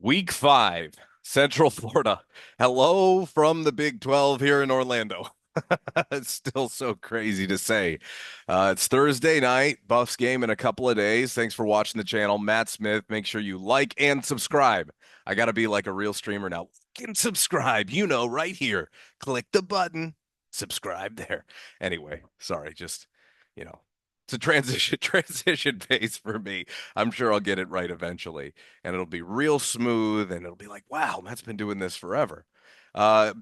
Week 5, Central Florida. Hello from the Big 12 here in Orlando. It's still so crazy to say. It's Thursday night, Buffs game in a couple of days. Thanks for watching the channel. Matt Smith, make sure you like and subscribe. I got to be like a real streamer now. Like and subscribe, right here. Click the button, subscribe there. Anyway, sorry, just, you know, it's a transition phase for me. I'm sure I'll get it right eventually and it'll be real smooth and it'll be like, wow, Matt's been doing this forever.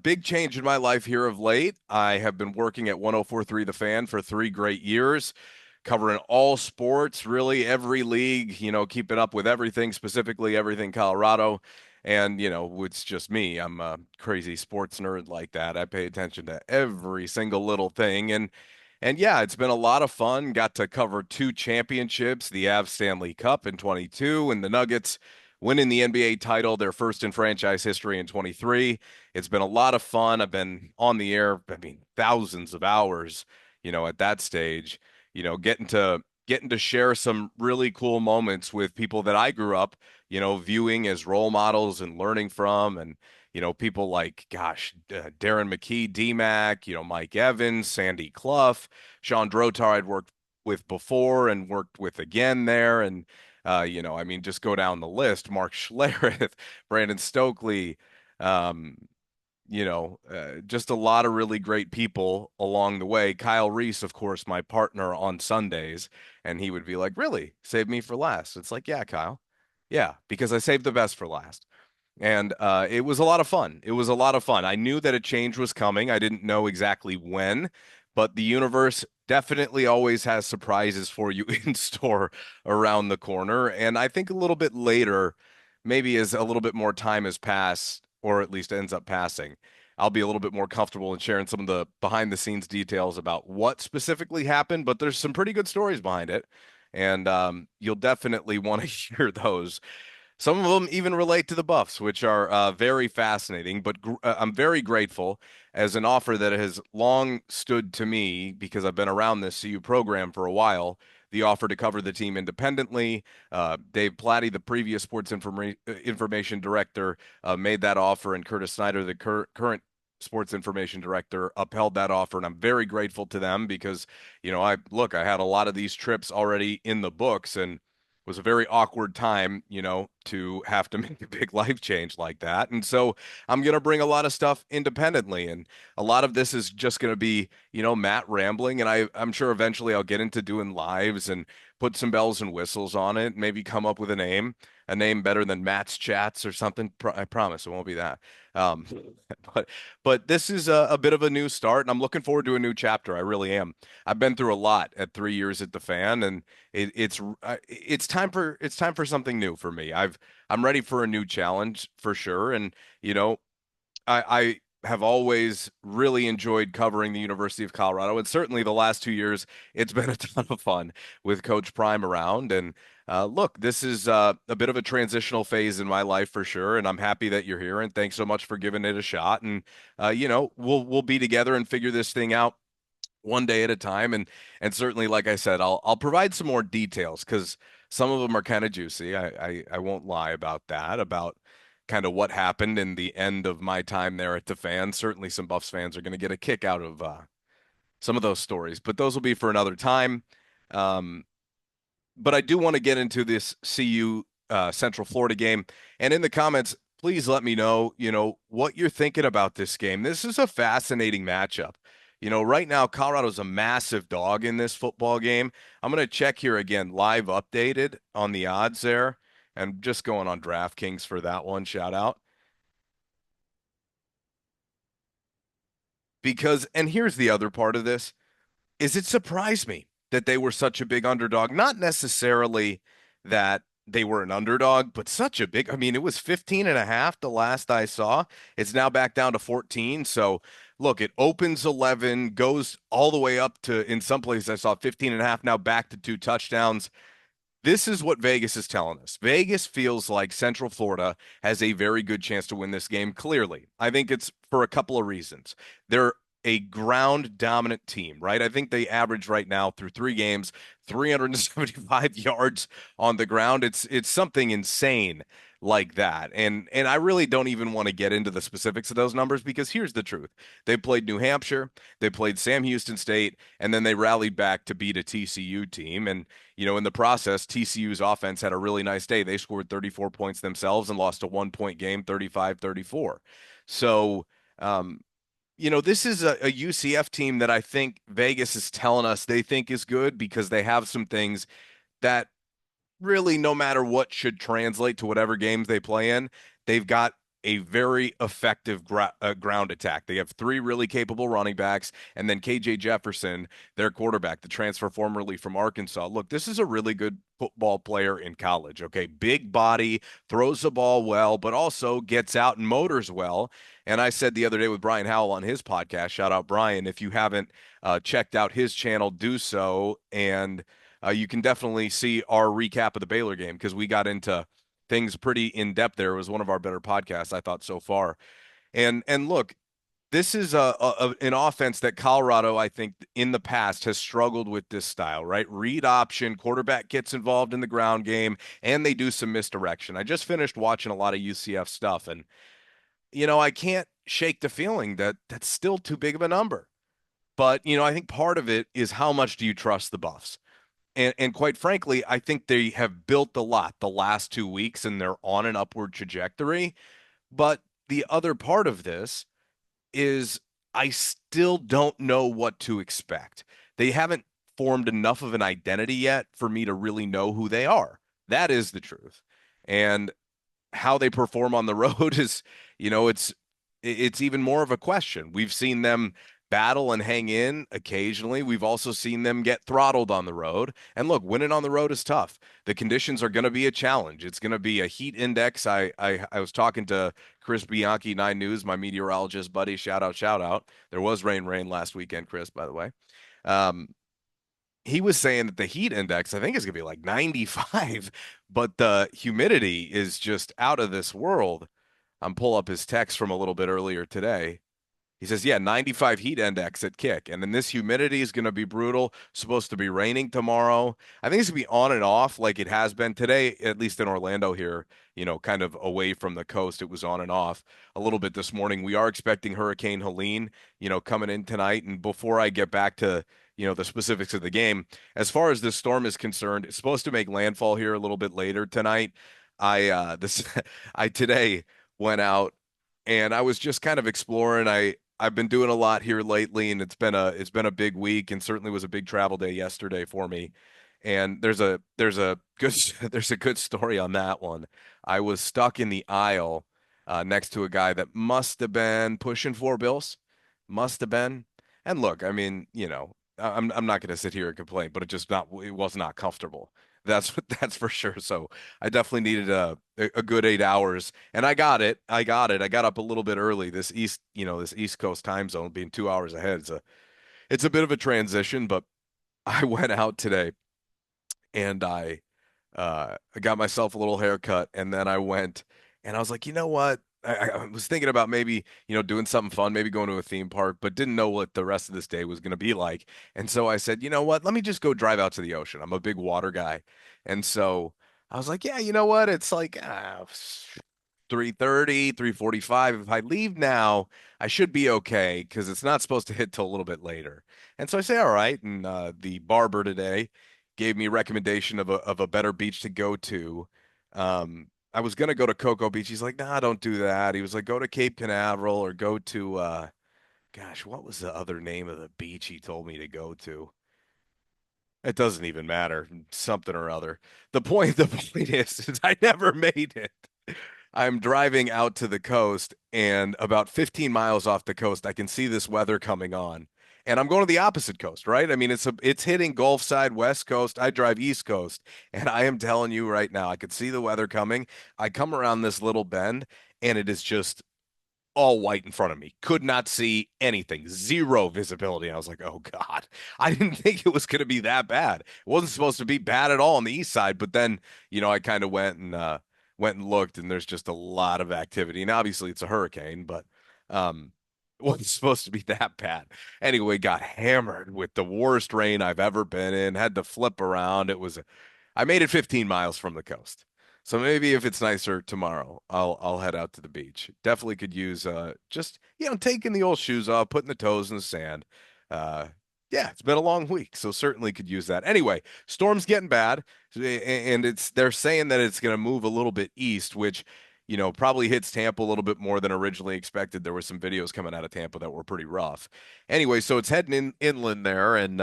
Big change in my life here of late. I have been working at 1043 The Fan for 3 great years, covering all sports, really every league, keeping up with everything, specifically everything Colorado. And, it's just me. I'm a crazy sports nerd like that. I pay attention to every single little thing. And yeah, it's been a lot of fun. Got to cover two championships, the Avs Stanley Cup in 22 and the Nuggets winning the NBA title, their first in franchise history in 23. It's been a lot of fun. I've been on the air, thousands of hours, at that stage, getting to share some really cool moments with people that I grew up, viewing as role models and learning from and people like, gosh, Darren McKee, D-Mac, Mike Evans, Sandy Clough, Sean Drotar I'd worked with before and worked with again there. And, just go down the list. Mark Schlereth, Brandon Stokely, um, just a lot of really great people along the way. Kyle Reese, of course, my partner on Sundays, and he would be like, really, save me for last. It's like, yeah, Kyle. Yeah, because I saved the best for last. And it was a lot of fun. It was a lot of fun. I knew that a change was coming. I didn't know exactly when, but the universe definitely always has surprises for you in store around the corner. And I think a little bit later, maybe as a little bit more time has passed, or at least ends up passing, I'll be a little bit more comfortable in sharing some of the behind the scenes details about what specifically happened. But there's some pretty good stories behind it. And you'll definitely want to hear those. Some of them even relate to the Buffs, which are very fascinating. But I'm very grateful as an offer that has long stood to me because I've been around this CU program for a while. The offer to cover the team independently. Dave Platty, the previous information director, made that offer, and Curtis Snyder, the current sports information director, upheld that offer. And I'm very grateful to them because, I had a lot of these trips already in the books and was a very awkward time, to have to make a big life change like that. And so I'm going to bring a lot of stuff independently. And a lot of this is just going to be, Matt rambling. And I'm sure eventually I'll get into doing lives and put some bells and whistles on it, maybe come up with a name better than Matt's Chats or something. I promise it won't be that. Um, but but this is a bit of a new start, and I'm looking forward to a new chapter. I really am. I've been through a lot at 3 years at the fan, and it's time for something new for me. I'm ready for a new challenge for sure, and I have always really enjoyed covering the University of Colorado, and certainly the last 2 years, it's been a ton of fun with Coach Prime around. And look, this is a bit of a transitional phase in my life for sure, and I'm happy that you're here. And thanks so much for giving it a shot. And we'll be together and figure this thing out one day at a time. And certainly, like I said, I'll provide some more details because some of them are kind of juicy. I won't lie about that, about kind of what happened in the end of my time there at the fan. Certainly some Buffs fans are going to get a kick out of some of those stories, but those will be for another time. Um, but I do want to get into this CU Central Florida game. And in the comments, please let me know, what you're thinking about this game. This is a fascinating matchup. Right now, Colorado's a massive dog in this football game. I'm going to check here again, live updated on the odds there. And just going on DraftKings for that one, shout out. Because, and here's the other part of this, is it surprised me that they were such a big underdog. Not necessarily that they were an underdog, but such a big, I mean, it was 15 and a half the last I saw. It's now back down to 14. So look, it opens 11, goes all the way up to, in some places I saw 15 and a half, now back to 2 touchdowns. This is what Vegas is telling us. Vegas feels like Central Florida has a very good chance to win this game, clearly. I think it's for a couple of reasons. They're a ground dominant team, right? I think they average right now through 3 games 375 yards on the ground. It's something insane like that. And I really don't even want to get into the specifics of those numbers because here's the truth. They played New Hampshire, they played Sam Houston State, and then they rallied back to beat a TCU team. And, in the process, TCU's offense had a really nice day. They scored 34 points themselves and lost a 1 point game, 35-34. So, um, this is a UCF team that I think Vegas is telling us they think is good because they have some things that really, no matter what, should translate to whatever games they play in. They've got a very effective ground attack. They have three really capable running backs, and then KJ Jefferson, their quarterback, the transfer formerly from Arkansas. Look, this is a really good football player in college. Okay, big body, throws the ball well, but also gets out and motors well. And I said the other day with Brian Howell on his podcast, shout out Brian, if you haven't checked out his channel, do so. And you can definitely see our recap of the Baylor game because we got into things pretty in depth there. It was one of our better podcasts, I thought, so far. And look, this is an offense that Colorado, I think, in the past has struggled with this style, right? Read option, quarterback gets involved in the ground game, and they do some misdirection. I just finished watching a lot of UCF stuff, and I can't shake the feeling that that's still too big of a number. But I think part of it is how much do you trust the Buffs? And quite frankly, I think they have built a lot the last 2 weeks and they're on an upward trajectory. But the other part of this is I still don't know what to expect. They haven't formed enough of an identity yet for me to really know who they are. That is the truth. And how they perform on the road is, it's even more of a question. We've seen them battle and hang in occasionally. We've also seen them get throttled on the road. And look, winning on the road is tough. The conditions are going to be a challenge. It's going to be a heat index. I was talking to Chris Bianchi, 9 News, my meteorologist buddy. Shout out, shout out. There was rain last weekend, Chris, by the way. Um, he was saying that the heat index, I think, is going to be like 95, but the humidity is just out of this world. I'm pull up his text from a little bit earlier today. He says, yeah, 95 heat index at kick. And then this humidity is going to be brutal. Supposed to be raining tomorrow. I think it's going to be on and off like it has been today, at least in Orlando here, kind of away from the coast. It was on and off a little bit this morning. We are expecting Hurricane Helene, coming in tonight. And before I get back to, the specifics of the game, as far as this storm is concerned, it's supposed to make landfall here a little bit later tonight. This, I today went out and I was just kind of exploring. I've been doing a lot here lately, and it's been a big week, and certainly was a big travel day yesterday for me. And there's a good there's a good story on that one. I was stuck in the aisle next to a guy that must have been pushing 4 bills, must have been. And look, I mean, I'm not going to sit here and complain, but it was not comfortable. That's for sure. So I definitely needed a good 8 hours, and I got it. I got it. I got up a little bit early. This East Coast time zone being 2 hours ahead. It's a bit of a transition, but I went out today and I got myself a little haircut, and then I went and I was like, you know what? I was thinking about maybe, doing something fun, maybe going to a theme park, but didn't know what the rest of this day was going to be like. And so I said, you know what? Let me just go drive out to the ocean. I'm a big water guy. And so I was like, yeah, you know what? It's like 3:30, 3:45. If I leave now, I should be okay because it's not supposed to hit till a little bit later. And so I say, all right. And the barber today gave me a recommendation of a better beach to go to. I was gonna go to Cocoa Beach. He's like, nah, don't do that. He was like, go to Cape Canaveral or go to gosh, what was the other name of the beach he told me to go to? It doesn't even matter. Something or other. The point is I never made it. I'm driving out to the coast, and about 15 miles off the coast, I can see this weather coming on. And I'm going to the opposite coast, right? I mean, it's hitting Gulf side, West Coast. I drive East Coast, and I am telling you right now, I could see the weather coming. I come around this little bend, and it is just all white in front of me. Could not see anything. Zero visibility. I was like, oh God. I didn't think it was going to be that bad. It wasn't supposed to be bad at all on the east side, but then, I kind of went and looked, and there's just a lot of activity. And obviously it's a hurricane, but um wasn't supposed to be that bad. Anyway, got hammered with the worst rain I've ever been in, had to flip around. I made it 15 miles from the coast. So maybe if it's nicer tomorrow, I'll head out to the beach. Definitely could use just, taking the old shoes off, putting the toes in the sand. Uh yeah, it's been a long week, so certainly could use that. Anyway, storm's getting bad, and they're saying that it's going to move a little bit east, which probably hits Tampa a little bit more than originally expected. There were some videos coming out of Tampa that were pretty rough. Anyway, so it's heading inland there, and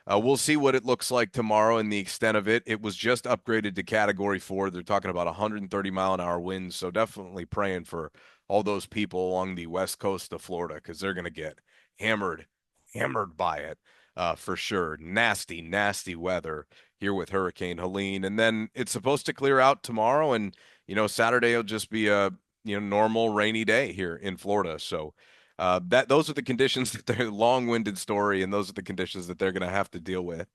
we'll see what it looks like tomorrow and the extent of it. It was just upgraded to Category 4. They're talking about 130-mile-an-hour winds, so definitely praying for all those people along the west coast of Florida because they're going to get hammered, hammered by it for sure. Nasty, nasty weather here with Hurricane Helene, and then it's supposed to clear out tomorrow, and Saturday will just be a normal rainy day here in Florida. So that those are the conditions that they're long-winded story, and those are the conditions that they're going to have to deal with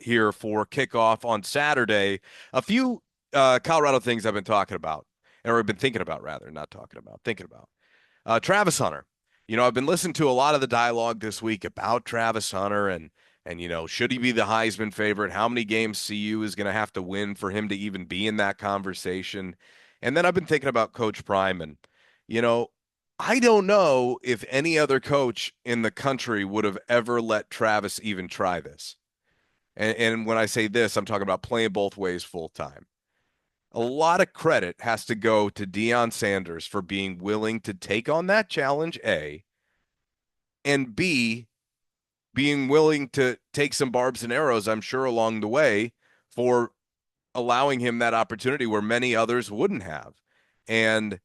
here for kickoff on Saturday. A few Colorado things I've been talking about, or I've been thinking about rather, not talking about, thinking about. Travis Hunter. I've been listening to a lot of the dialogue this week about Travis Hunter and should he be the Heisman favorite? How many games CU is going to have to win for him to even be in that conversation? And then I've been thinking about Coach Prime and you know, I don't know if any other coach in the country would have ever let Travis even try this. And when I say this, I'm talking about playing both ways full time. A lot of credit has to go to Deion Sanders for being willing to take on that challenge, A, and B, being willing to take some barbs and arrows, I'm sure, along the way for allowing him that opportunity where many others wouldn't have. And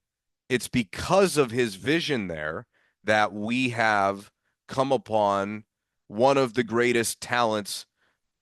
it's because of his vision there that we have come upon one of the greatest talents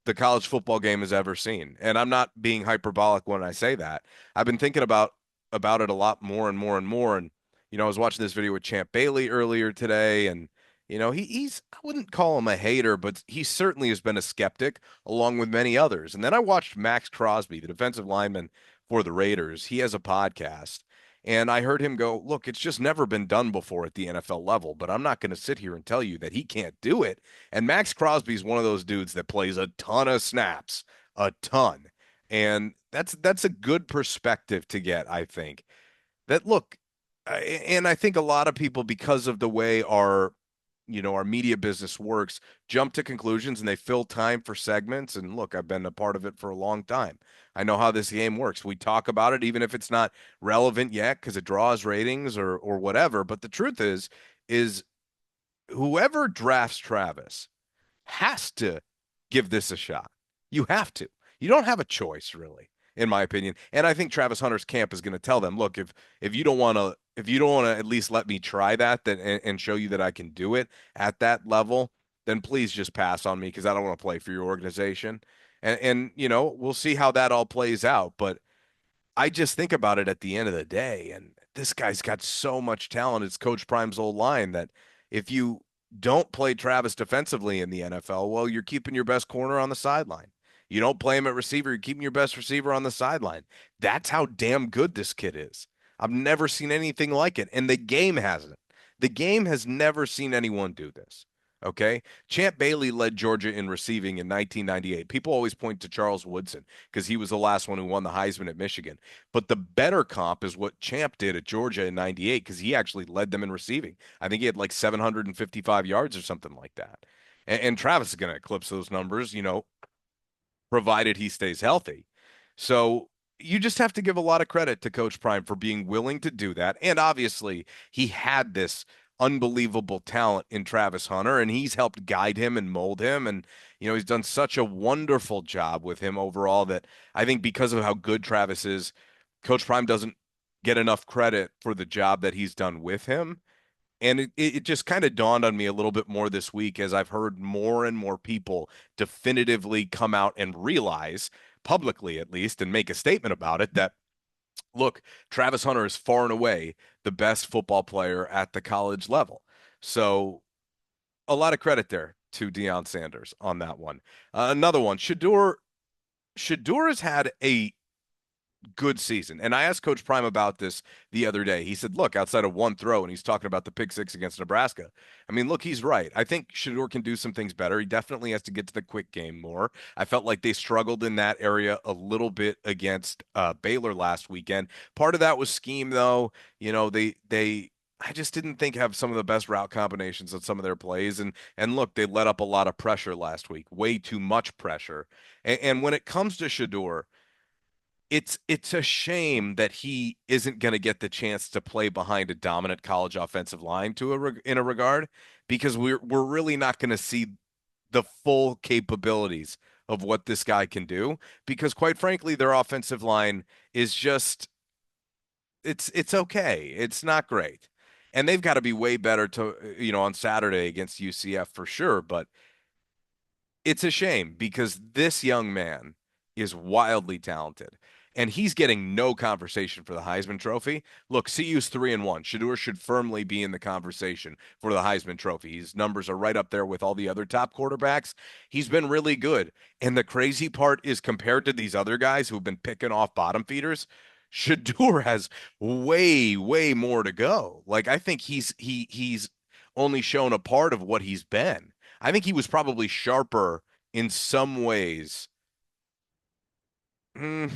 the college football game has ever seen. And I'm not being hyperbolic when I say that. I've been thinking about it a lot more and more and more. And I was watching this video with Champ Bailey earlier today, and he's I wouldn't call him a hater, but he certainly has been a skeptic along with many others. And then I watched Max Crosby, the defensive lineman for the Raiders. He has a podcast. And I heard him go, look, it's just never been done before at the NFL level, but I'm not going to sit here and tell you that he can't do it. And Max Crosby is one of those dudes that plays a ton of snaps, a ton. And that's a good perspective to get, I think. That look, and I think a lot of people, because of the way our media business works, jump to conclusions and they fill time for segments. And look, I've been a part of it for a long time. I know how this game works. We talk about it, even if it's not relevant yet, because it draws ratings or whatever. But the truth is whoever drafts Travis has to give this a shot. You have to. You don't have a choice, really, in my opinion. And I think Travis Hunter's camp is going to tell them, look, if you don't want to at least let me try that and show you that I can do it at that level, then please just pass on me because I don't want to play for your organization. And we'll see how that all plays out. But I just think about it at the end of the day, and this guy's got so much talent. It's Coach Prime's old line that if you don't play Travis defensively in the NFL, well, you're keeping your best corner on the sideline. You don't play him at receiver, you're keeping your best receiver on the sideline. That's how damn good this kid is. I've never seen anything like it, and the game hasn't. The game has never seen anyone do this. Okay. Champ Bailey led Georgia in receiving in 1998. People always point to Charles Woodson because he was the last one who won the Heisman at Michigan. But the better comp is what Champ did at Georgia in 98 because he actually led them in receiving. I think he had like 755 yards or something like that. And Travis is going to eclipse those numbers, provided he stays healthy. So you just have to give a lot of credit to Coach Prime for being willing to do that. And obviously, he had this unbelievable talent in Travis Hunter, and he's helped guide him and mold him. And, he's done such a wonderful job with him overall that I think because of how good Travis is, Coach Prime doesn't get enough credit for the job that he's done with him. And it just kind of dawned on me a little bit more this week as I've heard more and more people definitively come out and realize, publicly at least, and make a statement about it that, look, Travis Hunter is far and away the best football player at the college level. So a lot of credit there to Deion Sanders on that one. Another one, Shadur has had a good season. And I asked Coach Prime about this the other day. He said, look, outside of one throw, and he's talking about the pick six against Nebraska. I mean, look, he's right. I think Shador can do some things better. He definitely has to get to the quick game more. I felt like they struggled in that area a little bit against Baylor last weekend. Part of that was scheme, though. I just didn't think have some of the best route combinations on some of their plays. And look, they let up a lot of pressure last week, way too much pressure. And when it comes to Shador, it's a shame that he isn't going to get the chance to play behind a dominant college offensive line in a regard, because we're really not going to see the full capabilities of what this guy can do, because quite frankly their offensive line is just it's okay. It's not great. And they've got to be way better to on Saturday against UCF for sure, but it's a shame because this young man is wildly talented and he's getting no conversation for the Heisman Trophy. Look, CU's 3-1. Shadur should firmly be in the conversation for the Heisman Trophy. His numbers are right up there with all the other top quarterbacks. He's been really good. And the crazy part is, compared to these other guys who've been picking off bottom feeders, Shadur has way, way more to go. Like, I think he's only shown a part of what he's been. I think he was probably sharper in some ways. Hmm,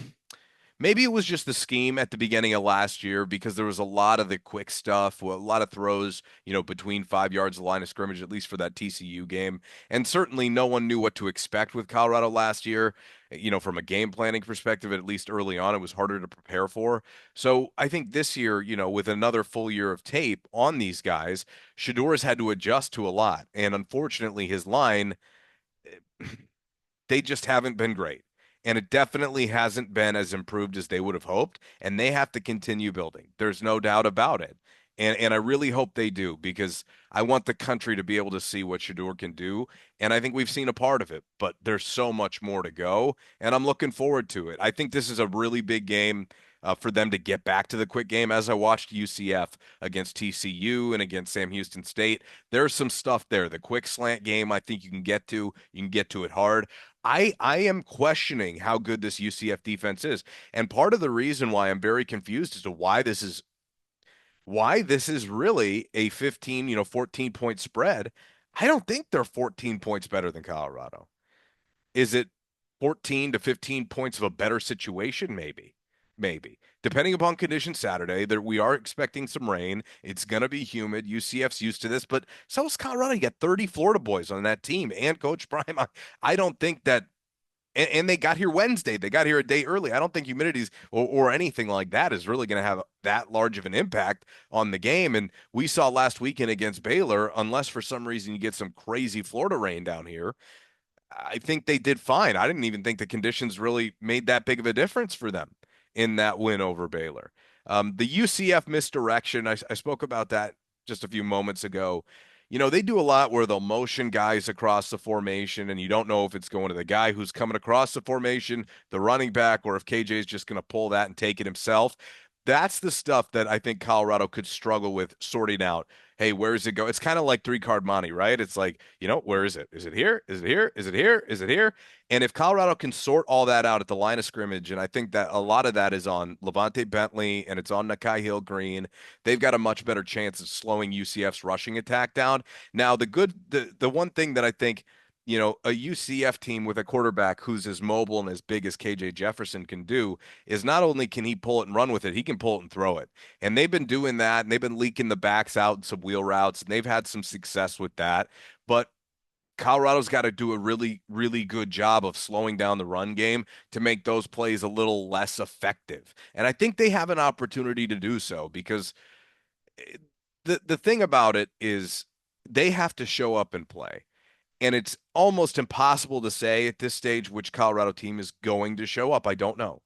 Maybe it was just the scheme at the beginning of last year, because there was a lot of the quick stuff, well, a lot of throws, between 5 yards of the line of scrimmage, at least for that TCU game. And certainly no one knew what to expect with Colorado last year. From a game planning perspective, at least early on, it was harder to prepare for. So I think this year, with another full year of tape on these guys, Shador has had to adjust to a lot. And unfortunately, his line, they just haven't been great. And it definitely hasn't been as improved as they would have hoped. And they have to continue building. There's no doubt about it. And I really hope they do, because I want the country to be able to see what Shador can do. And I think we've seen a part of it, but there's so much more to go. And I'm looking forward to it. I think this is a really big game for them to get back to the quick game. As I watched UCF against TCU and against Sam Houston State, there's some stuff there. The quick slant game, I think you can get to. You can get to it hard. I am questioning how good this UCF defense is. And part of the reason why I'm very confused as to why this is really a 15, 14-point spread. I don't think they're 14 points better than Colorado. Is it 14 to 15 points of a better situation? Maybe. Maybe. Depending upon conditions Saturday, that we are expecting some rain. It's going to be humid. UCF's used to this, but so is Colorado. You got 30 Florida boys on that team and Coach Prime. I don't think that, and they got here Wednesday. They got here a day early. I don't think humidities or anything like that is really going to have that large of an impact on the game. And we saw last weekend against Baylor, unless for some reason you get some crazy Florida rain down here, I think they did fine. I didn't even think the conditions really made that big of a difference for them in that win over Baylor. The UCF misdirection, I spoke about that just a few moments ago. They do a lot where they'll motion guys across the formation, and you don't know if it's going to the guy who's coming across the formation, the running back, or if KJ is just going to pull that and take it himself. That's the stuff that I think Colorado could struggle with sorting out. Hey, where does it go? It's kind of like three card money, right? It's like, where is it? Is it here? Is it here? Is it here? Is it here? And if Colorado can sort all that out at the line of scrimmage, and I think that a lot of that is on Levante Bentley and it's on Nakai Hill Green, they've got a much better chance of slowing UCF's rushing attack down. Now, the one thing that I think, a UCF team with a quarterback who's as mobile and as big as KJ Jefferson can do is not only can he pull it and run with it, he can pull it and throw it. And they've been doing that, and they've been leaking the backs out in some wheel routes, and they've had some success with that. But Colorado's got to do a really, really good job of slowing down the run game to make those plays a little less effective. And I think they have an opportunity to do so, because the thing about it is they have to show up and play. And it's almost impossible to say at this stage which Colorado team is going to show up. I don't know.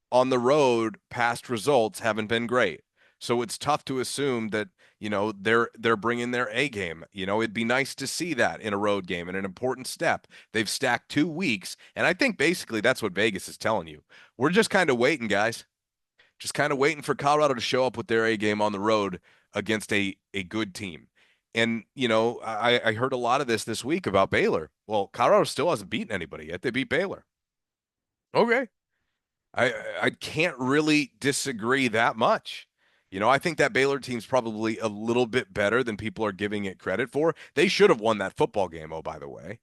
On the road, past results haven't been great. So it's tough to assume that, they're bringing their A game. It'd be nice to see that in a road game and an important step. They've stacked 2 weeks, and I think basically that's what Vegas is telling you. We're just kind of waiting, guys. Just kind of waiting for Colorado to show up with their A game on the road against a good team. And, I heard a lot of this week about Baylor. Well, Colorado still hasn't beaten anybody yet. They beat Baylor. Okay. I can't really disagree that much. I think that Baylor team's probably a little bit better than people are giving it credit for. They should have won that football game, oh, by the way.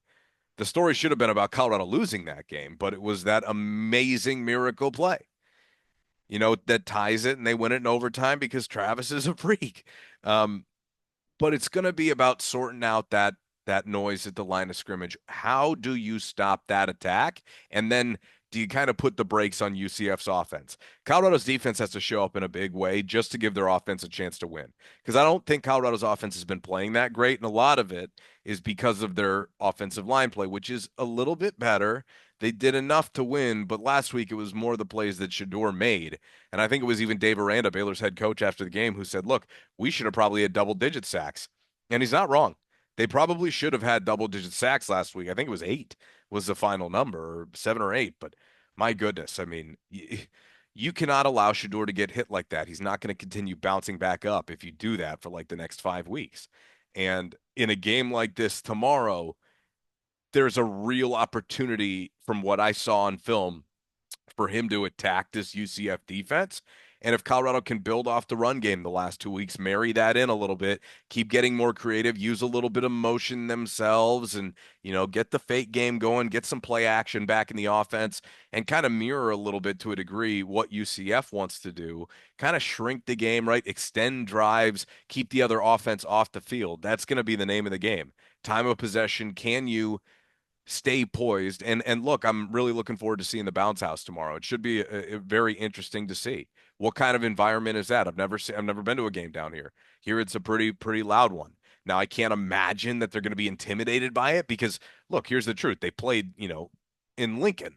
The story should have been about Colorado losing that game, but it was that amazing miracle play, that ties it and they win it in overtime because Travis is a freak. Um, but it's going to be about sorting out that noise at the line of scrimmage. How do you stop that attack? And then do you kind of put the brakes on UCF's offense? Colorado's defense has to show up in a big way just to give their offense a chance to win. Because I don't think Colorado's offense has been playing that great, and a lot of it is because of their offensive line play, which is a little bit better. They did enough to win, but last week it was more the plays that Shadur made. And I think it was even Dave Aranda, Baylor's head coach, after the game, who said, look, we should have probably had double-digit sacks. And he's not wrong. They probably should have had double-digit sacks last week. I think it was 8 was the final number, or 7 or 8. But my goodness, I mean, you cannot allow Shador to get hit like that. He's not going to continue bouncing back up if you do that for like the next 5 weeks. And in a game like this tomorrow, there's a real opportunity from what I saw on film for him to attack this UCF defense. And if Colorado can build off the run game the last 2 weeks, marry that in a little bit, keep getting more creative, use a little bit of motion themselves, and get the fake game going, get some play action back in the offense, and kind of mirror a little bit to a degree what UCF wants to do. Kind of shrink the game, right? Extend drives, keep the other offense off the field. That's going to be the name of the game. Time of possession. Can you stay poised? And look, I'm really looking forward to seeing the bounce house tomorrow. It should be very interesting to see. What kind of environment is that? I've never been to a game down here. Here it's a pretty loud one. Now I can't imagine that they're going to be intimidated by it because look, here's the truth. They played, in Lincoln.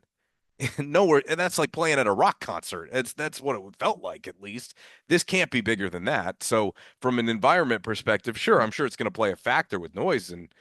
Nowhere, and that's like playing at a rock concert. That's what it felt like, at least. This can't be bigger than that. So from an environment perspective, sure, I'm sure it's going to play a factor with noise and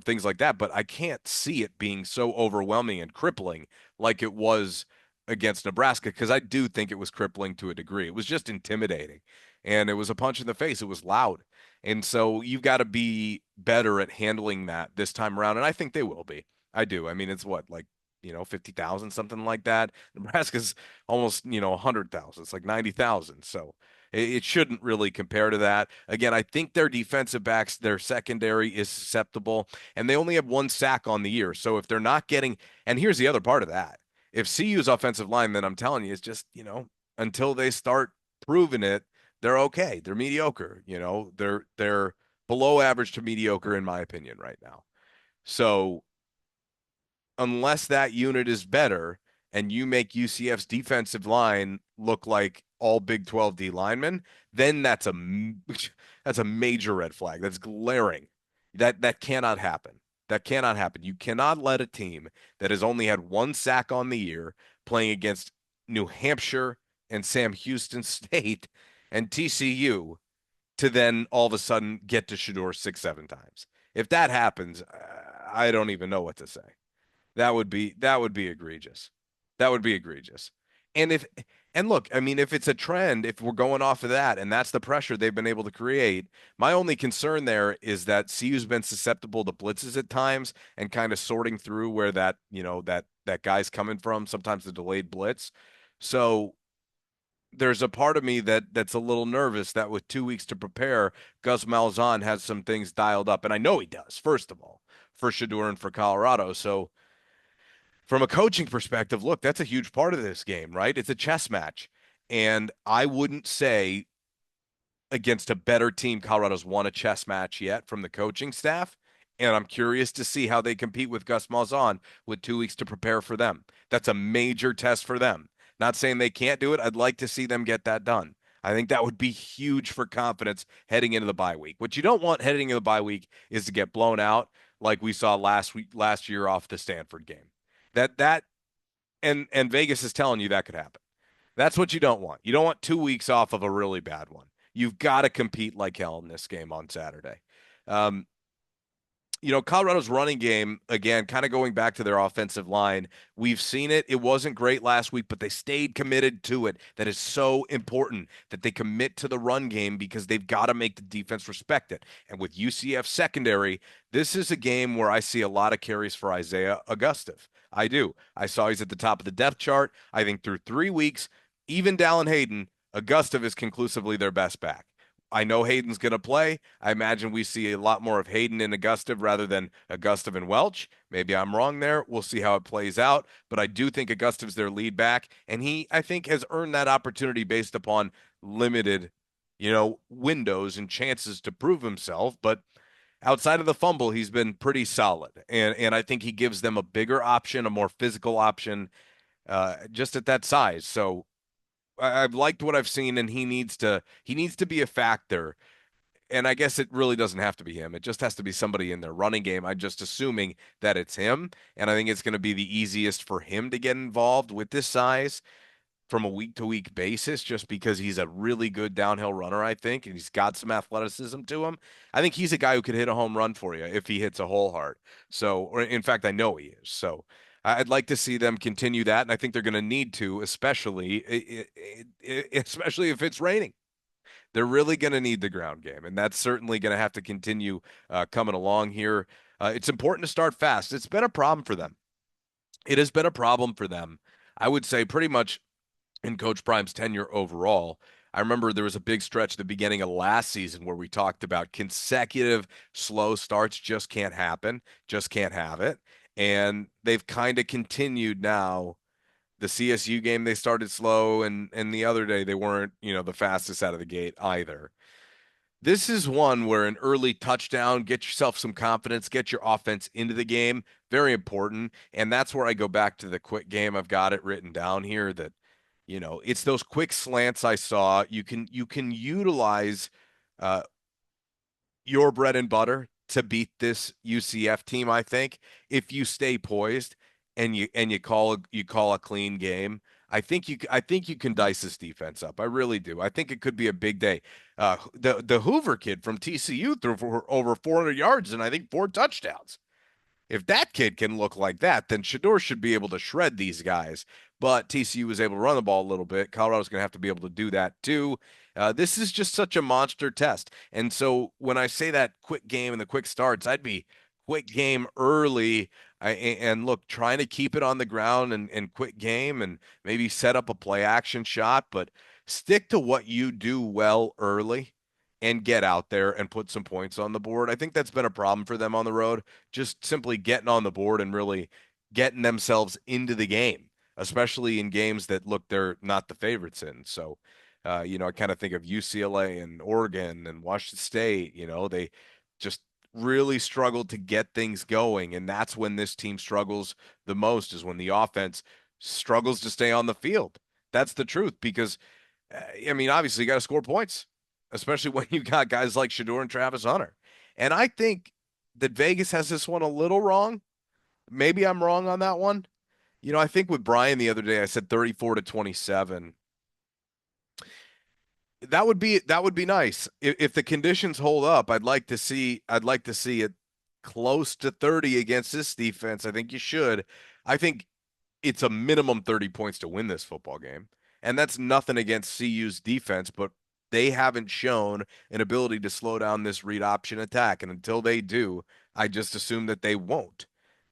things like that, but I can't see it being so overwhelming and crippling like it was against Nebraska, because I do think it was crippling to a degree. It was just intimidating, and it was a punch in the face. It was loud. And so you've got to be better at handling that this time around, and I think they will be. I do. I mean, it's what, like, 50,000, something like that. Nebraska's almost, 100,000. It's like 90,000. So it shouldn't really compare to that. Again, I think their defensive backs, their secondary is susceptible, and they only have one sack on the year. So if they're not getting, and here's the other part of that. If CU's offensive line, then I'm telling you, it's just, until they start proving it, they're okay. They're mediocre. They're below average to mediocre in my opinion right now. So unless that unit is better and you make UCF's defensive line look like all Big 12 D linemen, then that's a major red flag. That's glaring. That cannot happen. That cannot happen. You cannot let a team that has only had one sack on the year playing against New Hampshire and Sam Houston State and TCU to then all of a sudden get to Shador 6, 7 times. If that happens, I don't even know what to say. That would be egregious. That would be egregious. And if and look, I mean, if it's a trend, if we're going off of that, and that's the pressure they've been able to create, my only concern there is that CU's been susceptible to blitzes at times and kind of sorting through where that guy's coming from, sometimes the delayed blitz. So there's a part of me that's a little nervous that with 2 weeks to prepare, Gus Malzahn has some things dialed up, and I know he does, first of all, for Shador and for Colorado. So from a coaching perspective, look, that's a huge part of this game, right? It's a chess match. And I wouldn't say against a better team, Colorado's won a chess match yet from the coaching staff. And I'm curious to see how they compete with Gus Malzahn with 2 weeks to prepare for them. That's a major test for them. Not saying they can't do it. I'd like to see them get that done. I think that would be huge for confidence heading into the bye week. What you don't want heading into the bye week is to get blown out like we saw last year off the Stanford game. That and Vegas is telling you that could happen. That's what you don't want. You don't want 2 weeks off of a really bad one. You've got to compete like hell in this game on Saturday. Um, Colorado's running game, again, kind of going back to their offensive line. We've seen it. It wasn't great last week, but they stayed committed to it. That is so important that they commit to the run game because they've got to make the defense respect it. And with UCF secondary, this is a game where I see a lot of carries for Isaiah Augustov. I do. I saw he's at the top of the depth chart. I think through 3 weeks, even Dallin Hayden, Augustov is conclusively their best back. I know Hayden's going to play. I imagine we see a lot more of Hayden and Augustov rather than Augustov and Welch. Maybe I'm wrong there. We'll see how it plays out. But I do think Augustov's their lead back, and he, I think, has earned that opportunity based upon limited, windows and chances to prove himself. But outside of the fumble, he's been pretty solid, and I think he gives them a bigger option, a more physical option, just at that size. So I've liked what I've seen, and he needs to be a factor. And I guess it really doesn't have to be him. It just has to be somebody in their running game. I'm just assuming that it's him, and I think it's going to be the easiest for him to get involved with this size from a week to week basis, just because he's a really good downhill runner, I think, and he's got some athleticism to him. I think he's a guy who could hit a home run for you if he hits a whole heart. So, or in fact, I know he is. So, I'd like to see them continue that, and I think they're going to need to, especially if it's raining. They're really going to need the ground game, and that's certainly going to have to continue coming along here. It's important to start fast. It's been a problem for them. It has been a problem for them. I would say pretty much in Coach Prime's tenure overall. I remember there was a big stretch at the beginning of last season where we talked about consecutive slow starts just can't happen, just can't have it. And they've kind of continued now. The CSU game they started slow, and the other day they weren't, the fastest out of the gate either. This is one where an early touchdown, get yourself some confidence, get your offense into the game, very important. And that's where I go back to the quick game. I've got it written down here that, it's those quick slants I saw. You can utilize uh, your bread and butter to beat this UCF team, I think, if you stay poised and you call a clean game. I think you can dice this defense up. I really do. I think it could be a big day. The Hoover kid from TCU threw for over 400 yards and I think 4 touchdowns. If that kid can look like that, then Shadur should be able to shred these guys. But TCU was able to run the ball a little bit. Colorado's going to have to be able to do that too. This is just such a monster test. And so when I say that quick game and the quick starts, I'd be quick game early. And look, trying to keep it on the ground and quick game and maybe set up a play action shot, but stick to what you do well early and get out there and put some points on the board. I think that's been a problem for them on the road, just simply getting on the board and really getting themselves into the game, especially in games that look they're not the favorites in. So, I kind of think of UCLA and Oregon and Washington State, they just really struggled to get things going. And that's when this team struggles the most, is when the offense struggles to stay on the field. That's the truth because obviously you got to score points, especially when you got guys like Shadur and Travis Hunter. And I think that Vegas has this one a little wrong. Maybe I'm wrong on that one. I think with Brian the other day, I said 34-27. That would be nice. If the conditions hold up, I'd like to see it close to 30 against this defense. I think you should. I think it's a minimum 30 points to win this football game. And that's nothing against CU's defense, but they haven't shown an ability to slow down this read option attack. And until they do, I just assume that they won't.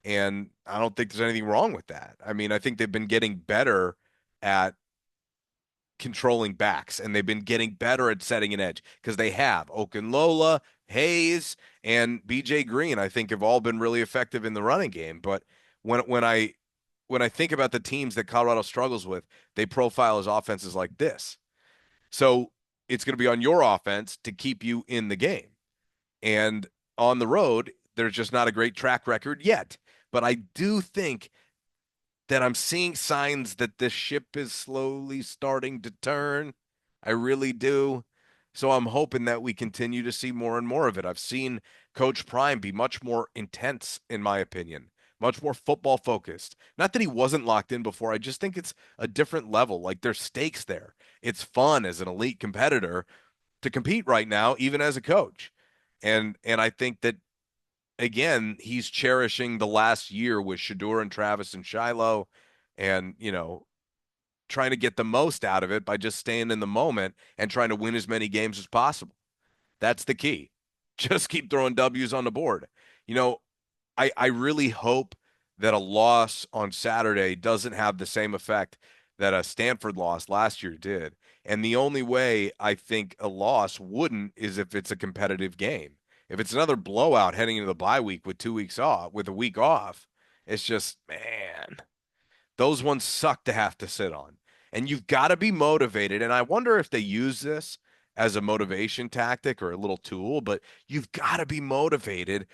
And I don't think there's anything wrong with that. I think they've been getting better at controlling backs, and they've been getting better at setting an edge because they have Okunlola, Hayes, and BJ Green. I think have all been really effective in the running game. But when I think about the teams that Colorado struggles with, they profile as offenses like this. So it's going to be on your offense to keep you in the game. And on the road, there's just not a great track record yet. But I do think that I'm seeing signs that this ship is slowly starting to turn. I really do. So I'm hoping that we continue to see more and more of it. I've seen Coach Prime be much more intense, in my opinion, much more football focused. Not that he wasn't locked in before. I just think it's a different level. Like there's stakes there. It's fun as an elite competitor to compete right now, even as a coach. And I think that again, he's cherishing the last year with Shadur and Travis and Shiloh and, trying to get the most out of it by just staying in the moment and trying to win as many games as possible. That's the key. Just keep throwing W's on the board. You know, I really hope that a loss on Saturday doesn't have the same effect that a Stanford loss last year did. And the only way I think a loss wouldn't is if it's a competitive game. If it's another blowout heading into the bye week with 2 weeks off, with a week off, it's just, man, those ones suck to have to sit on. And you've got to be motivated. And I wonder if they use this as a motivation tactic or a little tool, but you've got to be motivated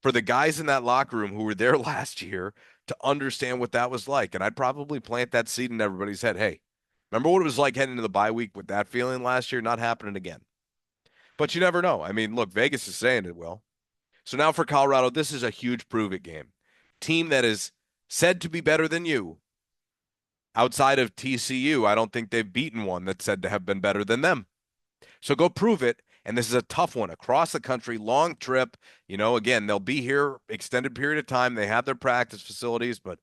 for the guys in that locker room who were there last year to understand what that was like. And I'd probably plant that seed in everybody's head. Hey, remember what it was like heading into the bye week with that feeling last year? Not happening again. But you never know. I mean, look, Vegas is saying it will. So now for Colorado, this is a huge prove it game. Team that is said to be better than you. Outside of TCU, I don't think they've beaten one that's said to have been better than them. So go prove it. And this is a tough one across the country, long trip. Again, they'll be here extended period of time. They have their practice facilities, but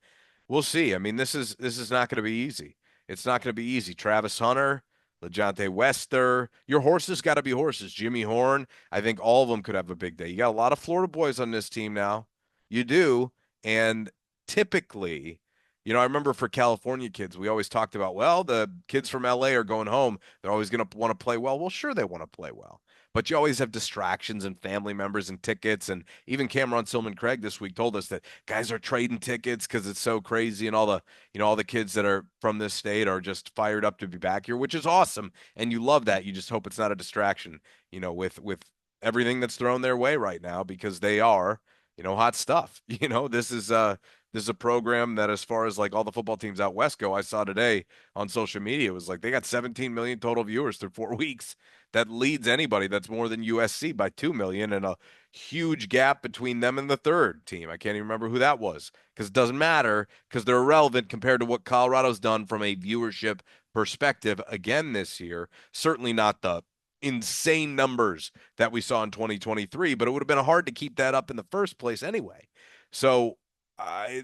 we'll see. I mean, this is not going to be easy. It's not going to be easy. Travis Hunter, LeJounte Wester, your horses got to be horses. Jimmy Horn, I think all of them could have a big day. You got a lot of Florida boys on this team now. You do. And typically, I remember for California kids, we always talked about, well, the kids from LA are going home. They're always going to want to play well. Well, sure, they want to play well. But you always have distractions and family members and tickets. And even Cameron Silman Craig this week told us that guys are trading tickets because it's so crazy. And all the kids that are from this state are just fired up to be back here, which is awesome. And you love that. You just hope it's not a distraction, with everything that's thrown their way right now because they are, hot stuff. This is a program that, as far as like all the football teams out west go, I saw today on social media, it was like they got 17 million total viewers through 4 weeks. That leads anybody that's more than USC by 2 million, and a huge gap between them and the third team. I can't even remember who that was because it doesn't matter because they're irrelevant compared to what Colorado's done from a viewership perspective again this year. Certainly not the insane numbers that we saw in 2023, but it would have been hard to keep that up in the first place anyway. So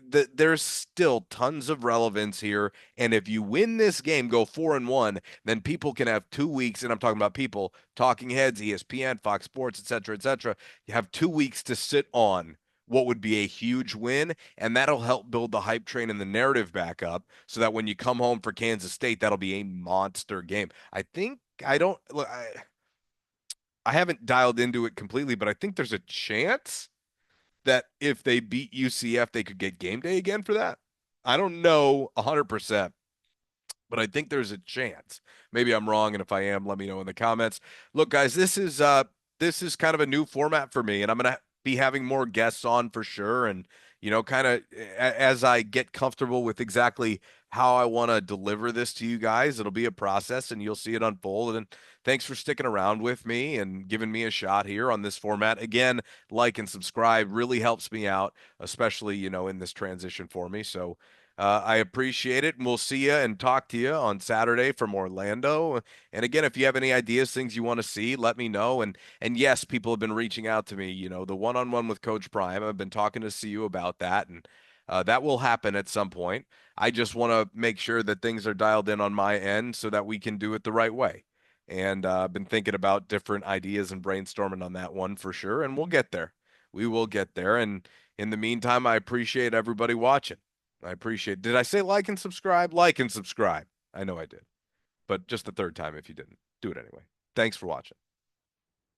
there's still tons of relevance here. And if you win this game, go 4-1, then people can have 2 weeks. And I'm talking about people, talking heads, ESPN, Fox Sports, et cetera, et cetera. You have 2 weeks to sit on what would be a huge win. And that'll help build the hype train and the narrative back up so that when you come home for Kansas State, that'll be a monster game. I think I don't look, I haven't dialed into it completely, but I think there's a chance that if they beat UCF, they could get game day again for that. I don't know 100%, but I think there's a chance. Maybe I'm wrong, and if I am, let me know in the comments. Look, guys, this is kind of a new format for me, and I'm gonna be having more guests on for sure. And kind of as I get comfortable with exactly how I want to deliver this to you guys, it'll be a process, and you'll see it unfold. And thanks for sticking around with me and giving me a shot here on this format. Again, like and subscribe really helps me out, especially in this transition for me. So. I appreciate it, and we'll see you and talk to you on Saturday from Orlando. And again, if you have any ideas, things you want to see, let me know. And yes, people have been reaching out to me. The one-on-one with Coach Prime. I've been talking to CU about that, and that will happen at some point. I just want to make sure that things are dialed in on my end so that we can do it the right way. And I've been thinking about different ideas and brainstorming on that one for sure, and we'll get there. We will get there. And in the meantime, I appreciate everybody watching. I appreciate. Did I say like and subscribe? Like and subscribe. I know I did, but just the third time if you didn't. Do it anyway. Thanks for watching.